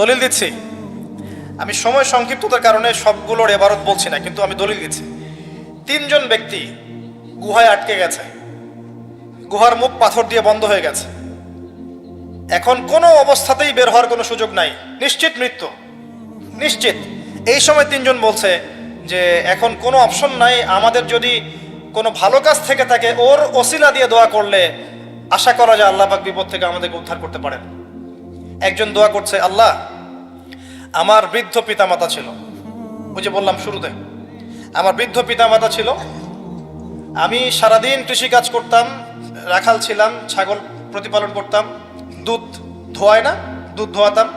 দলিল দিচ্ছি। আমি সময় সংক্ষিপ্ততার কারণে সবগুলোর এবারত বলছি না, কিন্তু আমি দলিল দিচ্ছি। 3 জন ব্যক্তি গুহায় আটকে গেছে, গুহার মুখ পাথর দিয়ে বন্ধ হয়ে গেছে। এখন কোনো অবস্থাতেই বের হওয়ার কোনো সুযোগ নাই, নিশ্চিত মৃত্যু, নিশ্চিত। এই সময় 3 জন বলছে যে এখন কোনো অপশন নাই, আমাদের যদি কোনো ভালো কাজ থেকে থাকে ওর ওসিলা দিয়ে দোয়া করলে আশা করা যায় আল্লাহ পাক বিপদ থেকে আমাদেরকে উদ্ধার করতে পারেন। একজন দোয়া করছে, আল্লাহ আমার বৃদ্ধ পিতামাতা ছিল, ওই যে বললাম শুরুতে, আমার বৃদ্ধ পিতামাতা ছিল, আমি সারাদিন কৃষিকাজ করতাম, রাখাল ছিলাম, ছাগল প্রতিপালন করতাম, দুধ ধোয়ায় না, দুধ ধোয়াতাম।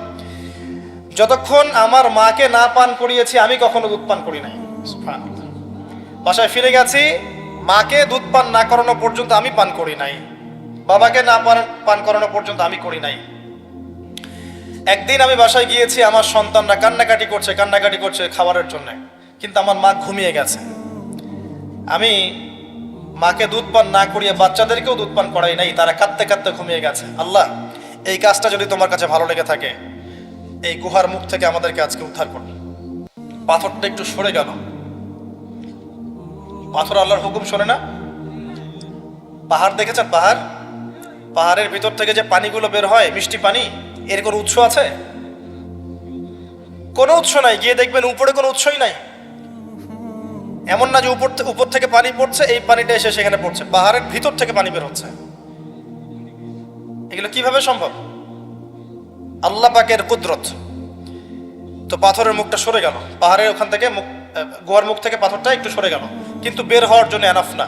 যতক্ষণ আমার মাকে না পান করিয়েছি আমি কখনো দুধ পান করি নাই। বাসায় ফিরে গেছি, মাকে দুধ পান না করানো পর্যন্ত আমি পান করি নাই, বাবাকে না পান করানো পর্যন্ত আমি করি নাই। একদিন আমি বাসায় গিয়েছি, আমার সন্তানরা কান্নাকাটি করছে খাবারের জন্য, কিন্তু আমার মা ঘুমিয়ে গেছে। আমি মাকে দুধ পান না করিয়ে বাচ্চাদেরকেও দুধ পান করাই নাই, তারা কাঁদতে কাঁদতে ঘুমিয়ে গেছে। আল্লাহ, এই কাজটা যদি তোমার কাছে ভালো লেগে থাকে এই গুহার মুখ থেকে আমাদেরকে আজকে উদ্ধার করো। পাথরটা একটু সরে গেল। পাথর আল্লাহর হুকুম শোনে না। পাহাড় দেখেছেন? পাহাড়ের ভিতর থেকে যে পানিগুলো বের হয়, মিষ্টি পানি, এর কোনো উৎস আছে? কোনো উৎস নাই। গিয়ে দেখবেন উপরে কোনো উৎসই নাই। এমন না যে উপর থেকে পানি পড়ছে, এই পানিটা এসে সেখানে পড়ছে, পাহাড়ের ভিতর থেকে পানি বের হচ্ছে। এগুলো কিভাবে সম্ভব? আল্লাহ পাকের কুদরত। তো পাথরের মুখটা সরে গেল, পাহাড়ের ওখান থেকে গুহার মুখ থেকে পাথরটা একটু সরে গেল, কিন্তু বের হওয়ার জন্য এনাফ না।